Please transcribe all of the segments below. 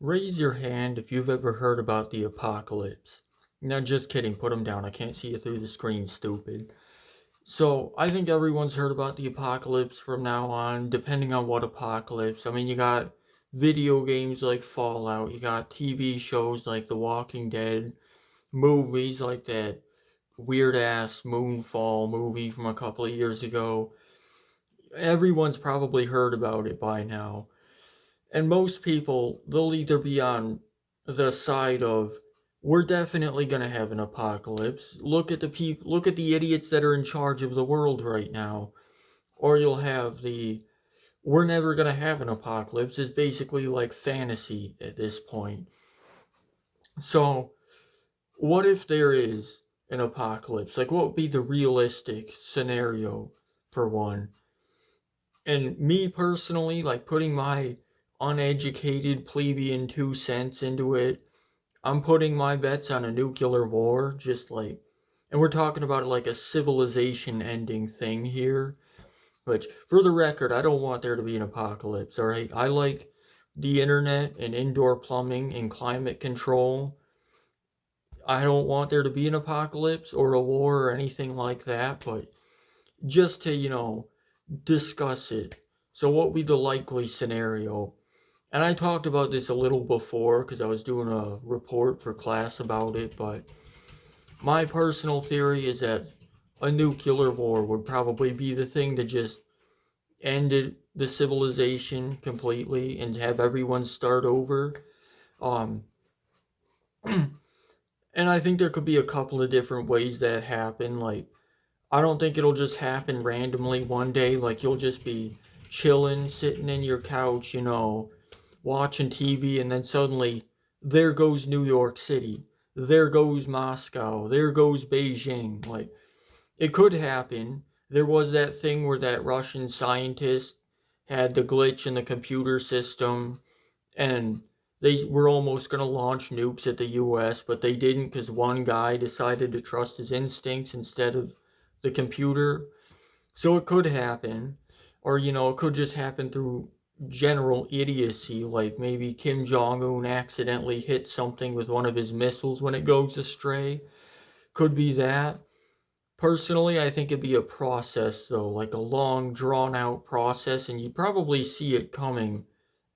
Raise your hand if you've ever heard about the apocalypse. No, just kidding. Put them down. I can't see you through the screen, stupid. So, I think everyone's heard about the apocalypse from now on, depending on what apocalypse. I mean, you got video games like Fallout, you got TV shows like The Walking Dead, movies like that weird ass Moonfall movie from a couple of years ago. Everyone's probably heard about it by now. And most people, they'll either be on the side of we're definitely going to have an apocalypse. Look at the idiots that are in charge of the world right now. Or you'll have the we're never going to have an apocalypse is basically like fantasy at this point. So, what if there is an apocalypse? Like what would be the realistic scenario for one? And me personally, like putting my uneducated plebeian 2 cents into it, I'm putting my bets on a nuclear war, just like, and we're talking about like a civilization ending thing here. Which, for the record, I don't want there to be an apocalypse, alright? I like the internet and indoor plumbing and climate control. I don't want there to be an apocalypse or a war or anything like that, but just to, discuss it. So, what would be the likely scenario? And I talked about this a little before because I was doing a report for class about it, but my personal theory is that a nuclear war would probably be the thing to just end the civilization completely and have everyone start over. Um, and I think there could be a couple of different ways that happen. Like, I don't think it'll just happen randomly one day. Like, you'll just be chilling, sitting in your couch, watching TV, and then suddenly there goes New York City, there goes Moscow, there goes Beijing. Like, it could happen. There was that thing where that Russian scientist had the glitch in the computer system, and they were almost going to launch nukes at the US, but they didn't because one guy decided to trust his instincts instead of the computer. So it could happen. Or, it could just happen through general idiocy, like maybe Kim Jong un accidentally hits something with one of his missiles when it goes astray. Could be that. Personally, I think it'd be a process, though, like a long, drawn out process, and you'd probably see it coming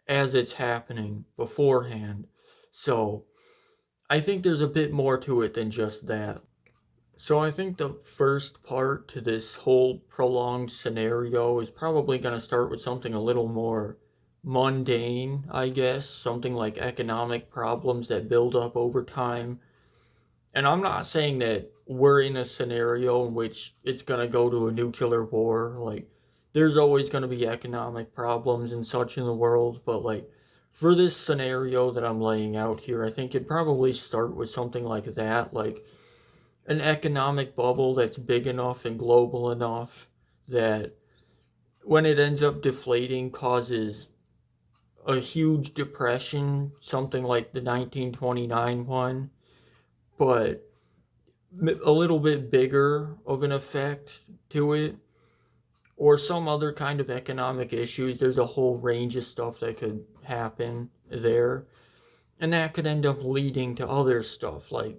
as it's happening beforehand. So, I think there's a bit more to it than just that. So I think the first part to this whole prolonged scenario is probably going to start with something a little more mundane, I guess, something like economic problems that build up over time. And I'm not saying that we're in a scenario in which it's going to go to a nuclear war. Like, there's always going to be economic problems and such in the world, but like, for this scenario that I'm laying out here, I think it'd probably start with something like that, like an economic bubble that's big enough and global enough that when it ends up deflating causes a huge depression, something like the 1929 one, but a little bit bigger of an effect to it, or some other kind of economic issues. There's a whole range of stuff that could happen there, and that could end up leading to other stuff like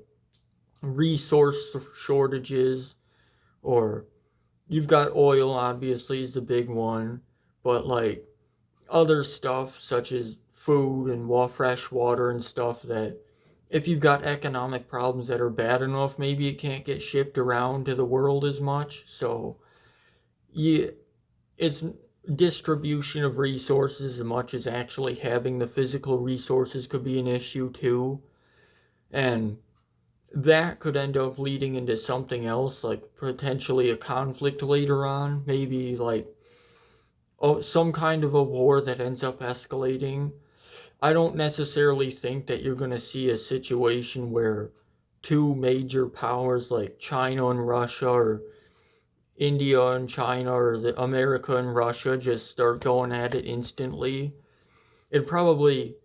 resource shortages, or you've got oil, obviously, is the big one, but like other stuff such as food and fresh water and stuff that if you've got economic problems that are bad enough, maybe it can't get shipped around to the world as much. So, yeah, it's distribution of resources as much as actually having the physical resources could be an issue too. And that could end up leading into something else, like potentially a conflict later on. Maybe like some kind of a war that ends up escalating. I don't necessarily think that you're going to see a situation where two major powers like China and Russia, or India and China, or America and Russia just start going at it instantly. It probably,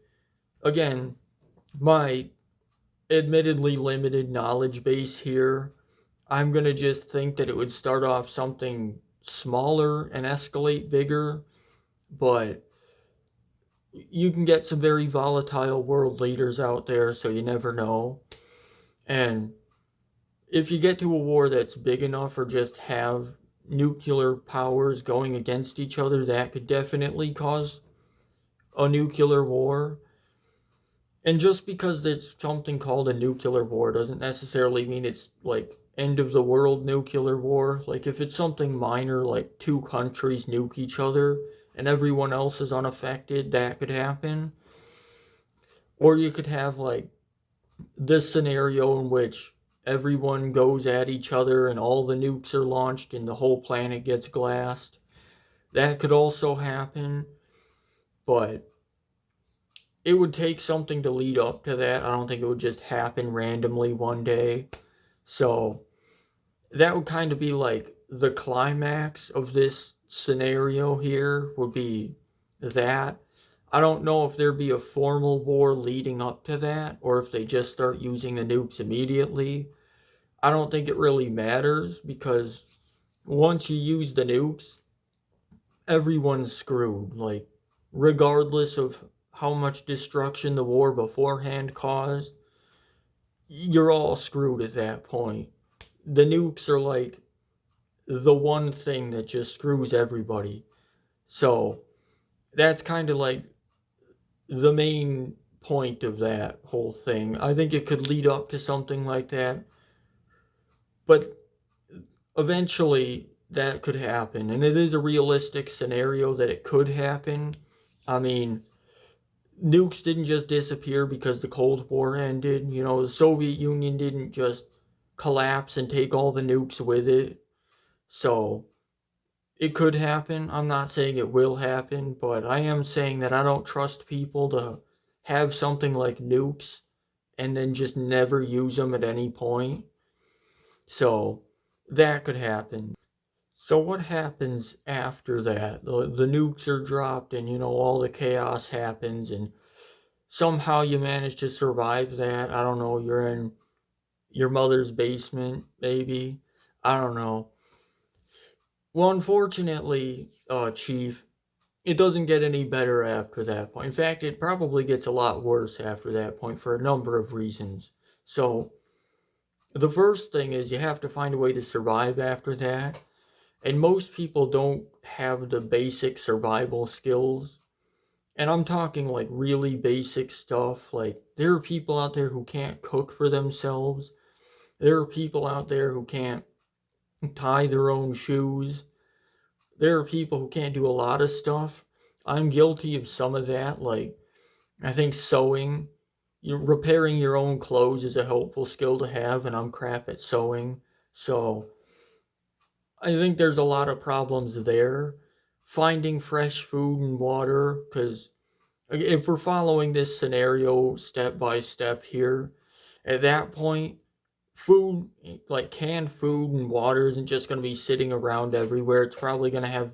again, my admittedly limited knowledge base here, I'm going to just think that it would start off something smaller and escalate bigger, but you can get some very volatile world leaders out there, so you never know. And if you get to a war that's big enough or just have nuclear powers going against each other, that could definitely cause a nuclear war. And just because it's something called a nuclear war doesn't necessarily mean it's like end of the world nuclear war. Like if it's something minor, like two countries nuke each other and everyone else is unaffected, that could happen. Or you could have like this scenario in which everyone goes at each other and all the nukes are launched and the whole planet gets glassed. That could also happen, but it would take something to lead up to that. I don't think it would just happen randomly one day. So that would kind of be like the climax of this scenario here would be that. I don't know if there'd be a formal war leading up to that or if they just start using the nukes immediately. I don't think it really matters because once you use the nukes, everyone's screwed. Like, regardless of how much destruction the war beforehand caused, you're all screwed at that point. The nukes are like the one thing that just screws everybody. So, that's kind of like the main point of that whole thing. I think it could lead up to something like that, but eventually that could happen, and it is a realistic scenario that it could happen. I mean, nukes didn't just disappear because the Cold War ended. You know, the Soviet Union didn't just collapse and take all the nukes with it. So it could happen. I'm not saying it will happen, but I am saying that I don't trust people to have something like nukes and then just never use them at any point. So that could happen. So what happens after that? The nukes are dropped and all the chaos happens and somehow you manage to survive that. I don't know, you're in your mother's basement maybe. I don't know. Well, unfortunately, Chief, it doesn't get any better after that point. In fact, it probably gets a lot worse after that point for a number of reasons. So, the first thing is you have to find a way to survive after that. And most people don't have the basic survival skills. And I'm talking like really basic stuff. Like, there are people out there who can't cook for themselves. There are people out there who can't tie their own shoes. There are people who can't do a lot of stuff. I'm guilty of some of that. Like, I think sewing, repairing your own clothes is a helpful skill to have, and I'm crap at sewing. So, I think there's a lot of problems there. Finding fresh food and water, because if we're following this scenario step by step here, at that point, food, like canned food and water, isn't just going to be sitting around everywhere. It's probably going to have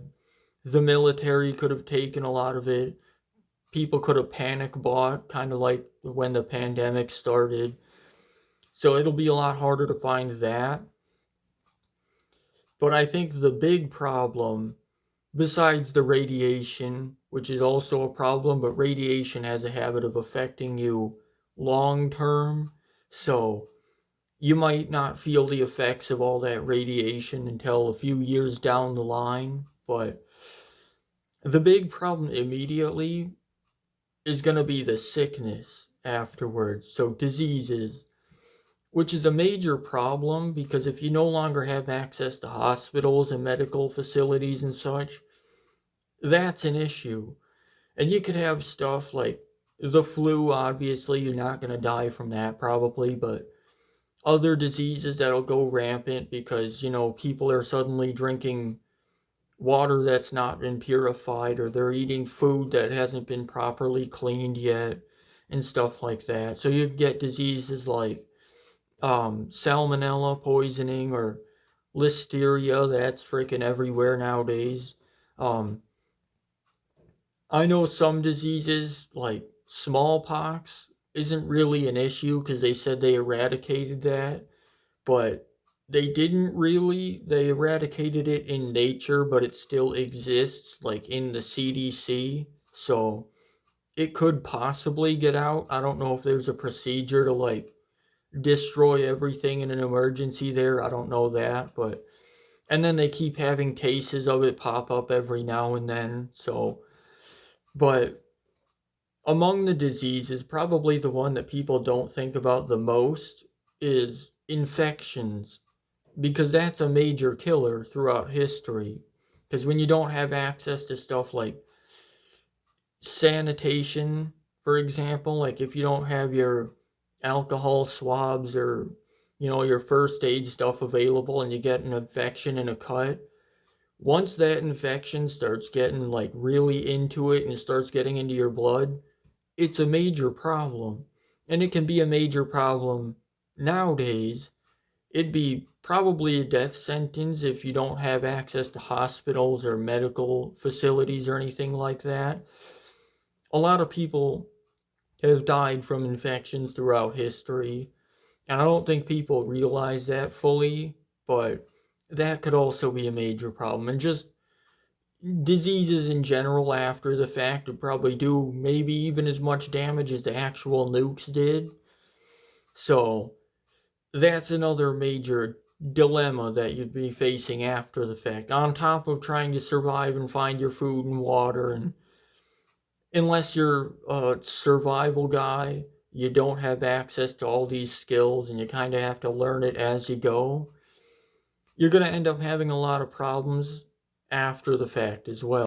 the military could have taken a lot of it. People could have panic bought, kind of like when the pandemic started. So it'll be a lot harder to find that. But I think the big problem, besides the radiation, which is also a problem, but radiation has a habit of affecting you long term. So you might not feel the effects of all that radiation until a few years down the line. But the big problem immediately is going to be the sickness afterwards. So diseases, which is a major problem because if you no longer have access to hospitals and medical facilities and such, that's an issue. And you could have stuff like the flu, obviously, you're not going to die from that probably, but other diseases that'll go rampant because, people are suddenly drinking water that's not been purified or they're eating food that hasn't been properly cleaned yet and stuff like that. So you get diseases like salmonella poisoning or listeria that's freaking everywhere nowadays. Um, I know some diseases like smallpox isn't really an issue because they said they eradicated that, but they didn't really. They eradicated it in nature, but it still exists, like in the CDC. So it could possibly get out. I don't know if there's a procedure to like destroy everything in an emergency there. I don't know that, but and then they keep having cases of it pop up every now and then. So, but among the diseases, probably the one that people don't think about the most is infections, because that's a major killer throughout history. Because when you don't have access to stuff like sanitation, for example, like if you don't have your alcohol swabs or your first aid stuff available and you get an infection in a cut, once that infection starts getting like really into it and it starts getting into your blood, it's a major problem. And it can be a major problem nowadays. It'd be probably a death sentence if you don't have access to hospitals or medical facilities or anything like that. A lot of people have died from infections throughout history, and I don't think people realize that fully, but that could also be a major problem. And just diseases in general after the fact would probably do maybe even as much damage as the actual nukes did. So that's another major dilemma that you'd be facing after the fact, on top of trying to survive and find your food and water. And unless you're a survival guy, you don't have access to all these skills and you kind of have to learn it as you go. You're going to end up having a lot of problems after the fact as well.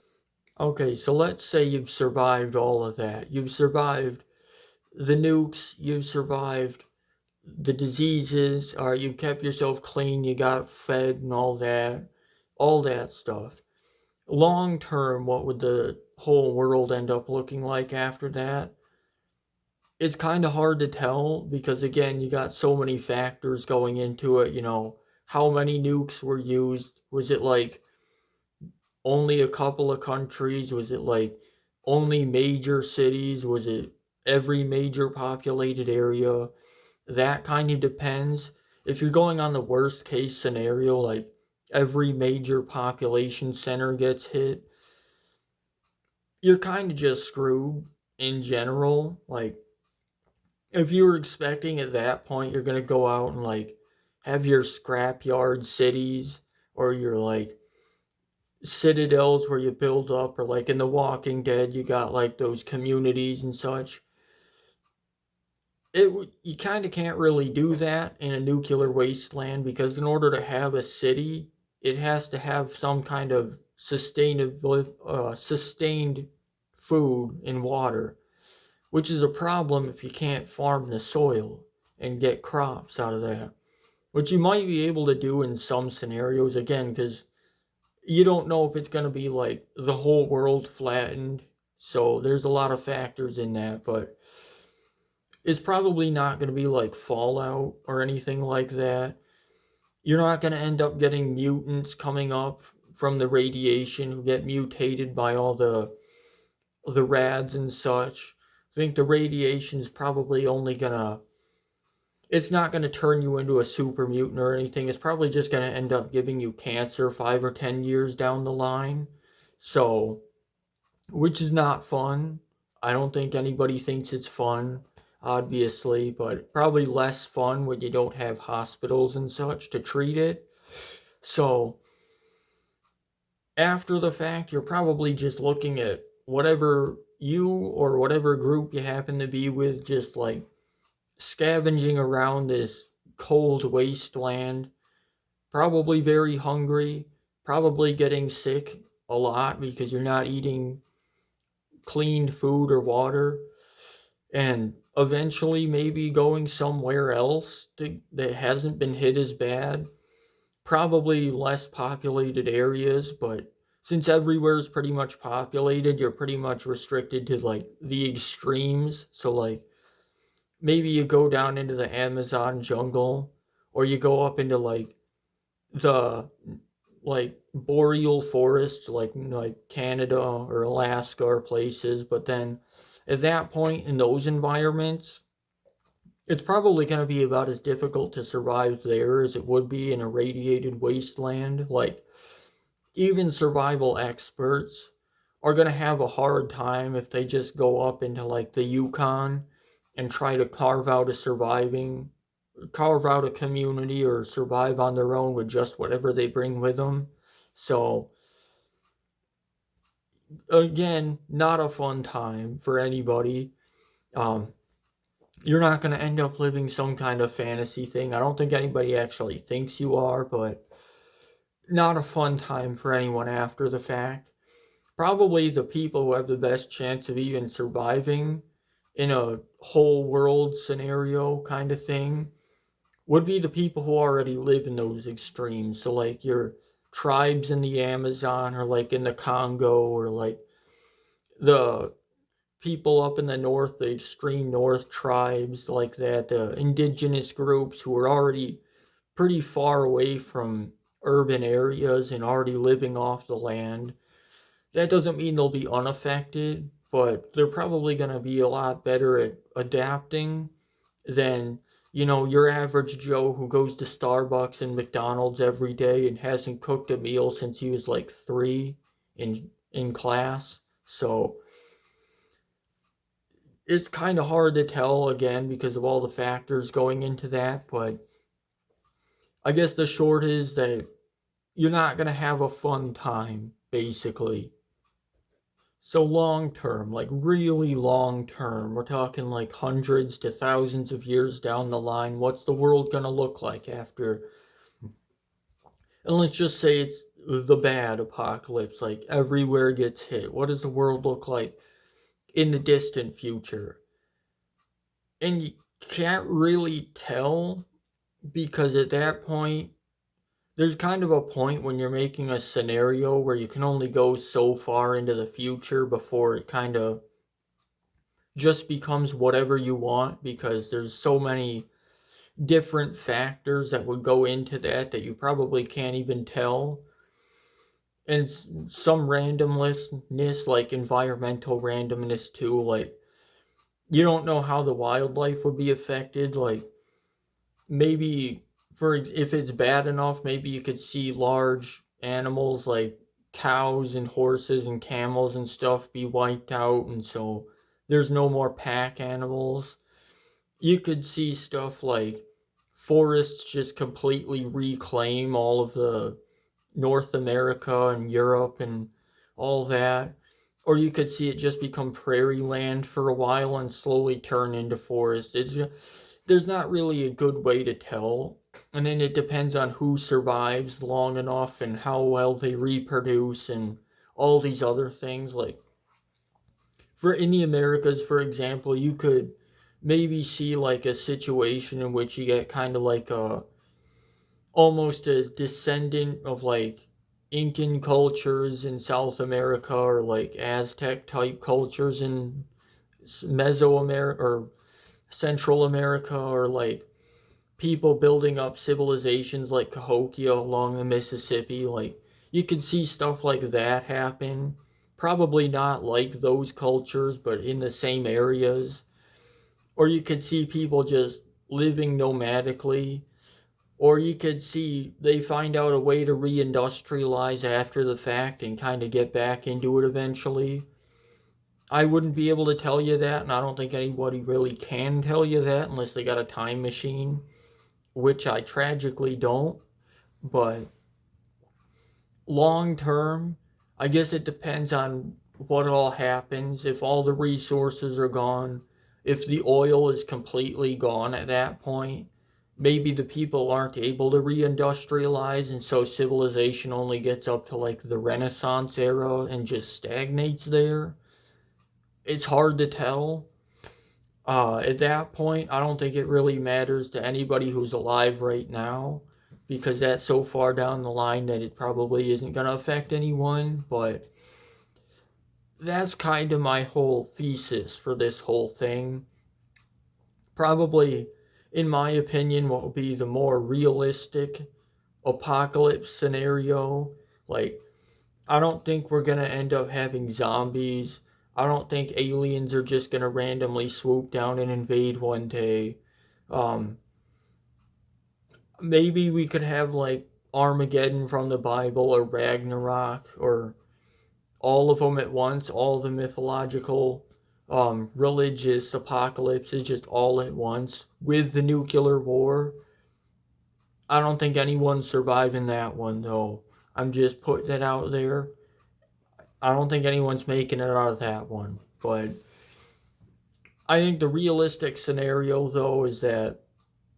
Okay, so let's say you've survived all of that. You've survived the nukes, you've survived the diseases, or you kept yourself clean, you got fed and all that stuff. Long term, what would the whole world end up looking like after that? It's kind of hard to tell because, again, you got so many factors going into it. How many nukes were used? Was it like only a couple of countries? Was it like only major cities? Was it every major populated area? That kind of depends. If you're going on the worst case scenario, like every major population center gets hit, you're kind of just screwed in general. Like, if you were expecting at that point you're going to go out and like have your scrapyard cities or your like citadels where you build up, or like in The Walking Dead, you got like those communities and such. You kind of can't really do that in a nuclear wasteland, because in order to have a city, it has to have some kind of sustained food and water, which is a problem if you can't farm the soil and get crops out of that, which you might be able to do in some scenarios, again, because you don't know if it's going to be like the whole world flattened. So there's a lot of factors in that, but it's probably not going to be like Fallout or anything like that. You're not going to end up getting mutants coming up from the radiation who get mutated by all the rads and such. I think the radiation is probably only gonna, it's not gonna turn you into a super mutant or anything. It's probably just gonna end up giving you cancer 5 or 10 years down the line. So, which is not fun. I don't think anybody thinks it's fun, obviously, but probably less fun when you don't have hospitals and such to treat it. So, after the fact, you're probably just looking at whatever you or whatever group you happen to be with, just like scavenging around this cold wasteland, probably very hungry, probably getting sick a lot because you're not eating clean food or water, and eventually maybe going somewhere else that hasn't been hit as bad, probably less populated areas. But since everywhere is pretty much populated, you're pretty much restricted to like the extremes. So like maybe you go down into the Amazon jungle, or you go up into like the like boreal forests, like Canada or Alaska or places. But then at that point in those environments, it's probably going to be about as difficult to survive there as it would be in a radiated wasteland. Like, even survival experts are going to have a hard time if they just go up into like the Yukon and try to carve out a community or survive on their own with just whatever they bring with them. So again, not a fun time for anybody. Um, you're not going to end up living some kind of fantasy thing. I don't think anybody actually thinks you are, but not a fun time for anyone after the fact. Probably the people who have the best chance of even surviving in a whole world scenario kind of thing would be the people who already live in those extremes. So, like your tribes in the Amazon, or like in the Congo, or like the people up in the north, the extreme north tribes, like that, indigenous groups who are already pretty far away from urban areas and already living off the land. That doesn't mean they'll be unaffected, but they're probably going to be a lot better at adapting than, your average Joe who goes to Starbucks and McDonald's every day and hasn't cooked a meal since he was like 3 in class. So it's kind of hard to tell again because of all the factors going into that, but I guess the short is that you're not going to have a fun time basically. So long term, like really long term, we're talking like hundreds to thousands of years down the line. What's the world going to look like after? And let's just say it's the bad apocalypse, like everywhere gets hit. What does the world look like in the distant future? And you can't really tell because at that point, there's kind of a point when you're making a scenario where you can only go so far into the future before it kind of just becomes whatever you want because there's so many different factors that would go into that you probably can't even tell. And some randomness, like environmental randomness too, like you don't know how the wildlife would be affected. Like maybe if it's bad enough, maybe you could see large animals like cows and horses and camels and stuff be wiped out, and so there's no more pack animals. You could see stuff like forests just completely reclaim all of the North America and Europe and all that. Or you could see it just become prairie land for a while and slowly turn into forest. There's not really a good way to tell. And then it depends on who survives long enough and how well they reproduce and all these other things. Like for in the Americas, for example, you could maybe see like a situation in which you get kind of like a almost a descendant of like Incan cultures in South America or like Aztec type cultures in Mesoamerica or Central America, or like people building up civilizations like Cahokia along the Mississippi. Like you could see stuff like that happen. Probably not like those cultures, but in the same areas. Or you could see people just living nomadically. Or you could see they find out a way to reindustrialize after the fact and kind of get back into it eventually. I wouldn't be able to tell you that, and I don't think anybody really can tell you that unless they got a time machine, which I tragically don't. But long term, I guess it depends on what all happens. If all the resources are gone, if the oil is completely gone at that point, maybe the people aren't able to reindustrialize, and so civilization only gets up to like the Renaissance era and just stagnates there. It's hard to tell. At that point, I don't think it really matters to anybody who's alive right now because that's so far down the line that it probably isn't going to affect anyone. But that's kind of my whole thesis for this whole thing. Probably, in my opinion, what will be the more realistic apocalypse scenario. Like, I don't think we're going to end up having zombies. I don't think aliens are just going to randomly swoop down and invade one day. Um, Maybe we could have like Armageddon from the Bible or Ragnarok or all of them at once, all the mythological, religious apocalypses just all at once with the nuclear war. I don't think anyone's surviving that one though. I'm just putting it out there. I don't think anyone's making it out of that one. But I think the realistic scenario though is that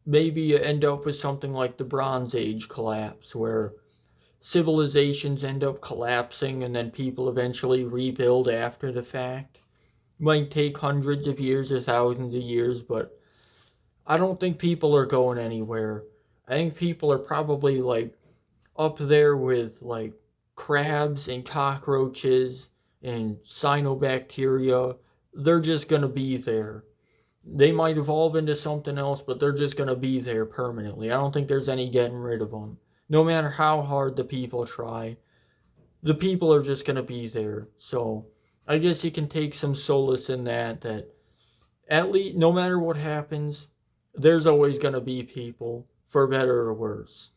maybe you end up with something like the Bronze Age collapse where civilizations end up collapsing and then people eventually rebuild after the fact. Might take hundreds of years or thousands of years, but I don't think people are going anywhere. I think people are probably like up there with like crabs and cockroaches and cyanobacteria. They're just going to be there. They might evolve into something else, but they're just going to be there permanently. I don't think there's any getting rid of them. No matter how hard the people try, the people are just going to be there. So I guess you can take some solace in that at least no matter what happens, there's always going to be people, for better or worse.